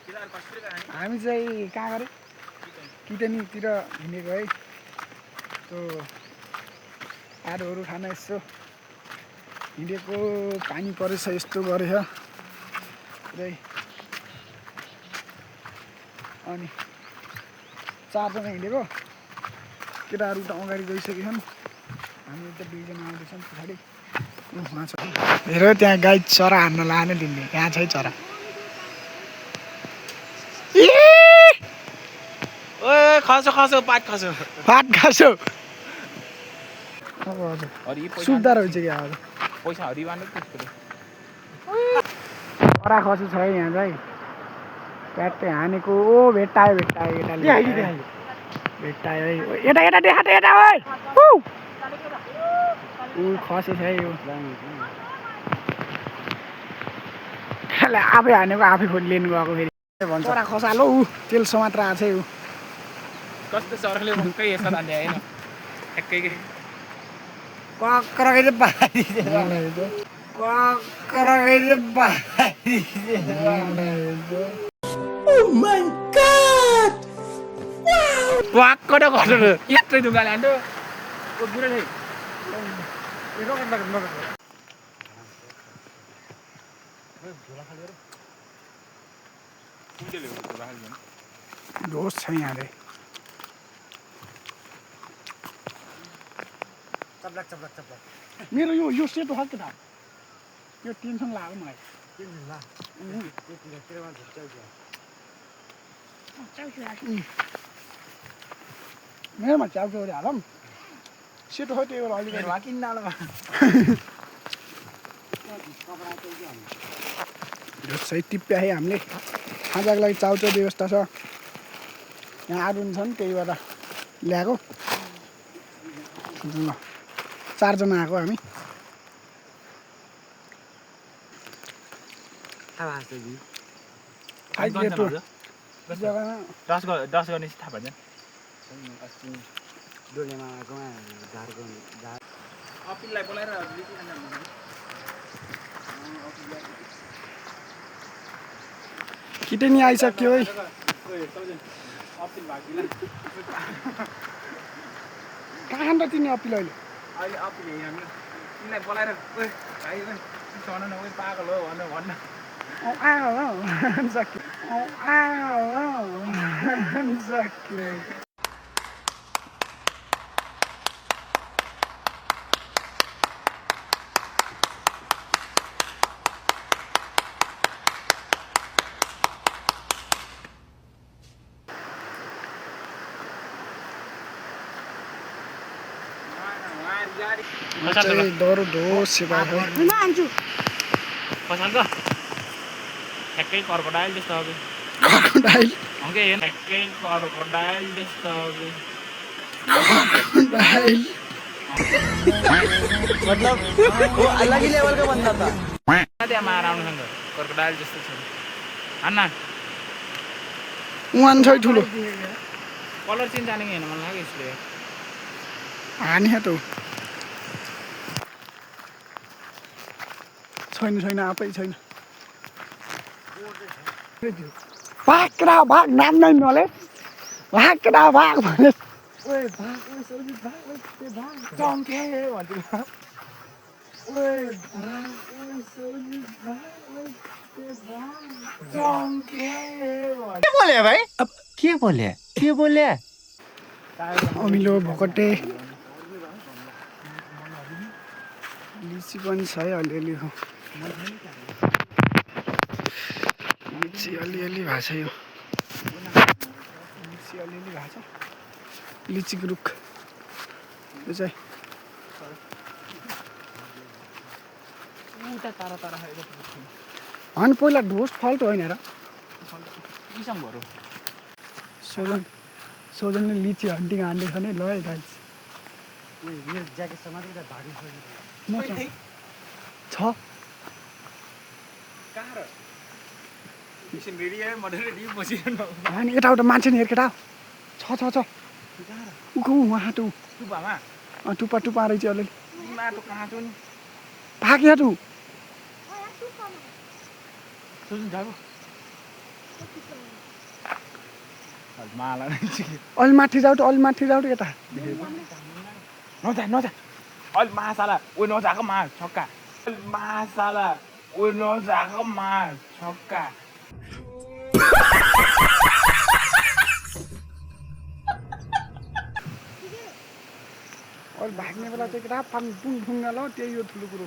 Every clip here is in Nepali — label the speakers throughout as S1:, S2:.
S1: हामी चाहिँ कहाँ गरे किटनीतिर हिँडेको है त्यो आरोहरू खान यसो हिँडेको पानी परेछ यस्तो गरेछ पुरै अनि 4 जना हिँडेको केटाहरू त अगाडि गइसकेछन् हामी त 2 जना आउँदैछन् पछाडि उहाँ छ हेर त्यहाँ गाई चरा हान्न लाने तिमीले यहाँ छै चरा
S2: ओए खसो खसो पात खसो
S1: अब हजुर सुक्दा रहेछ क्या अब
S2: पैसा हरिबान्नु त्यसको
S1: चरा खसी छ यहाँ चाहिँ ट्याट्टै हानेको ओ भेट्टायो केटाले भेट्टायो है यता देखा ओइ ऊ खसेछ है यो आफै हानेको आफै लिनु गएको फेरि चरा खसालो ऊ तेल समात्र आएको छ ऊ
S2: कस्तो चराले मुखै यस्तो तान्ने हैन एक्कै
S1: कक्रकै Oh my god!
S2: वाक्क न गर्नु यत्रै ढुङ्गाले हान्थ्यो ओ बुढा नै
S1: दोष छ यहाँले मेरो यो सेतो खालको त यो टेन्सन लाग्यो मलाई मेरोमा च्याउचाउरी हालौँ सेतो खै त्यही बेला अलिकति सही टिप्या है हामीले खाजाको लागि चाउचाउ व्यवस्था छ यहाँ आरुन छन् त्यही भएर ल्याएको ल 4 जना आएको हामी
S2: दस गर्ने थाहा भन्छ
S3: डोलेमा आएकोमा
S2: अपिललाई बोलाएर
S1: किटनी आइसक्यो है कहाँ त तिनी अपिल अहिले
S2: अहिले अपिल तिमीलाई बोलाएर ओइ भाइ ओइ सन न ओइ पागल हो भन्न
S1: सक्यो डरो ढोस सेवा
S2: ठ्याक्कै क्रकोडाइल जस्तो हो कि
S1: क्रकोडाइल
S2: ठ्याक्कै क्रकोडाइल जस्तो हो कि
S3: मतलब वो अलग ही लेवल का बंदा था
S2: त्यहाँ मार आउनुसँग क्रकोडाइल जस्तो छ हान्न
S1: उहाँ छ ठुलो
S2: कलर चेन्ज जाने कि होइन मलाई लाग्यो यसले
S1: हानी त छैन आफै छैन भाग नाम नै नले भाग भने
S2: चङ्के भन्छु
S3: क्या बोले भाइ अब के बोले
S1: अमिलो भोकटे लिची पनि छ है अलिअलि लिची अलिअलि भएको छ यो लिची अलिअलि भएको छ लिचीको रुख यो चाहिँ होइन पहिला ढोस फल्ट होइन र सोजनले लिची हन्टिङ हान्दैछ नि ल है गाइस छ होइन यताउता मान्छे नि हेर केटा छ उखु उहाँ टु टुप्पा रहेछ अलिअलि भाग यहाँ टु
S2: माला
S1: अलि माथि जाऊ त अलि माथि जाऊ त यता
S2: नजा नजा अलि मासाला ओ नजाको मा छक्का मासाला ओ नजाको मा छक्का
S1: अलि भाग्ने बेला चाहिँ केटा पानी टुङ टुङ ल त्यही हो ठुलो कुरो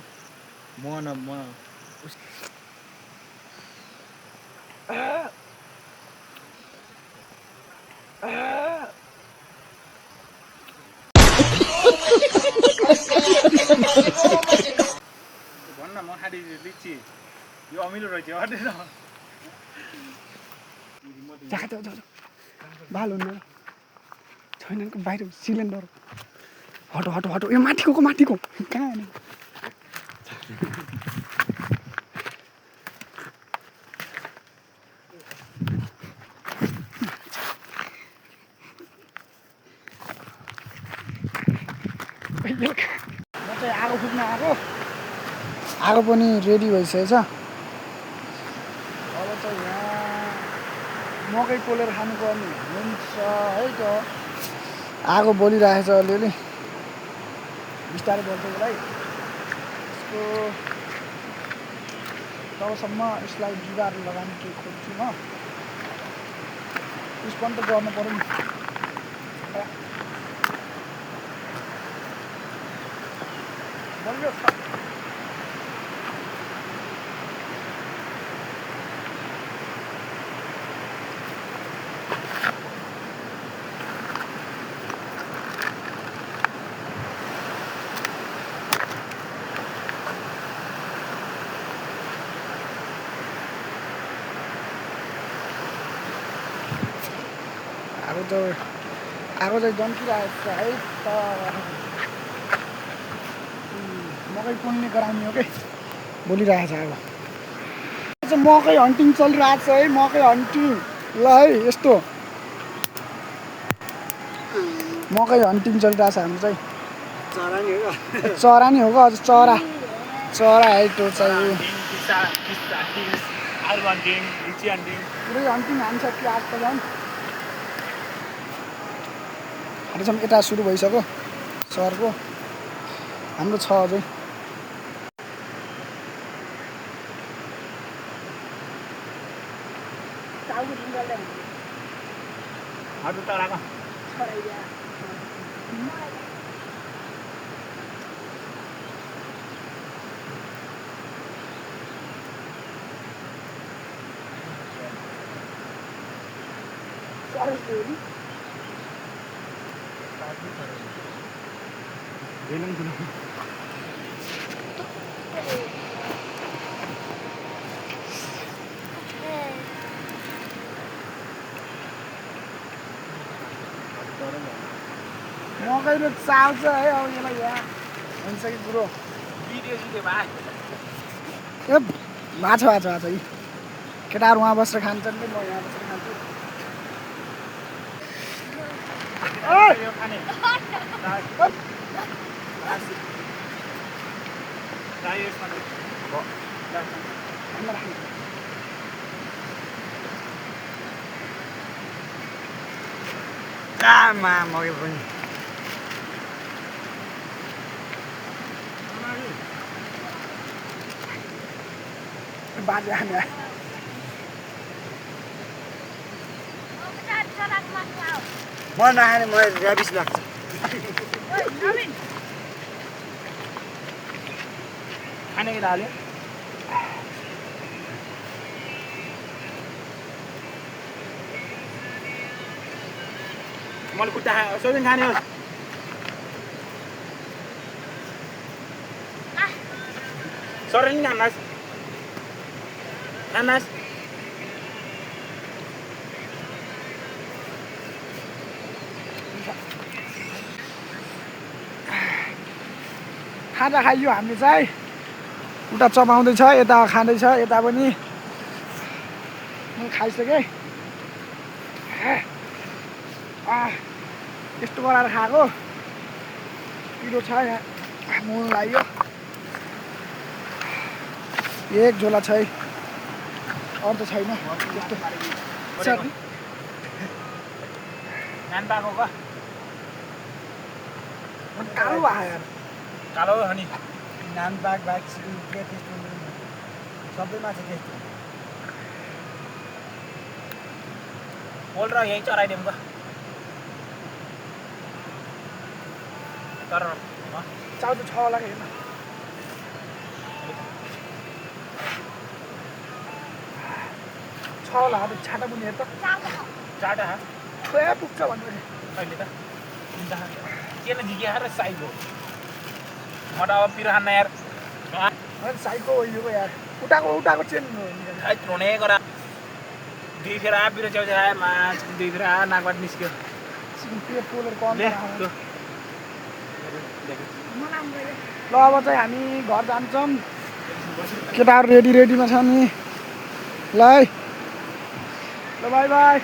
S2: म भन्न म खाँदै लिची यो अमिलो रहेछ अटेर
S1: जा जाऊ जाऊ बाल हुन्न छैन बाहिर सिलिन्डर हटो हटो हटो यो माथिको कहाँ हेर्नु म चाहिँ आगो फुक्न आगो पनि रेडी भइसकेछ अब चाहिँ यहाँ मकै पोलेर खानुपर्ने हुन्छ है त आगो बलिरहेछ अलिअलि बिस्तारै बल्छ यसलाई यसको तबसम्म यसलाई जुगाड लगाउने के खोज्छु म उस पनि त गर्नु पऱ्यो नि बलियो आगो चाहिँ जन्किरहेको छ है त मकै पोल्ने गराउने हो कि बोलिरहेको छ आगो चाहिँ मकै हन्टिङ चलिरहेको छ है मकै हन्टिङ ल है यस्तो मकै हन्टिङ चलिरहेको छ हाम्रो चाहिँ चरा नि हो अझ चरा है त्यो चाहिँ पुरै हन्टिङ हान्छ कि आज त झन् अहिलेसम्म यता सुरु भइसक्यो सहरको हाम्रो छ अझै मकैले चाल्छ है अब यसलाई यहाँ हुन्छ कि कुरो ए भाछ यी केटाहरू उहाँ बसेर खान्छन् नि म यहाँ बसेर खान्छु
S3: मकै पनि
S1: बाजे हामी
S3: म नखाने मलाई ऱ्याबिस लाग्छ
S2: खाने के हाल्यो मैले खुट्टा सोधिन खाने होस् सर नि खानास्
S1: खाजा खाइयो हामी चाहिँ उता चबाउँदैछ यता खाँदैछ यता पनि खाइसकेँ यस्तो गराएर खाएको पिरो छ यहाँ मुल लाग्यो एक झोला छ है अरू त छैन त्यस्तो साथी
S2: नान पाएको का
S1: कालो भयो यार
S2: कालो हो नि
S3: नान बाग बाग सिक्किम के त्यस्तो हुँदैन सबैमा चाहिँ त्यस्तो
S2: पोल र यहीँ चराइदिउँ का तर
S1: चाउ त छ होला हेर्न छ होला अब छाटा पनि हेर त
S2: चाटा
S1: खोया पुग्छ भन्नु
S2: अहिले त के न जिज्ञा र साइज हो म त अब पिरो खान्न यार
S1: साइको हो यार उठाको चेन
S2: रोने गरा दुई फेर आ पिरो च्याउ आयो माछ दुई फेर आ नाकबाट निस्क्यो
S1: पेट पोलेर कम
S2: ले
S1: ल अब चाहिँ हामी घर जान्छौँ केटाहरू रेडीमा छ नि ल है ल बाई बाई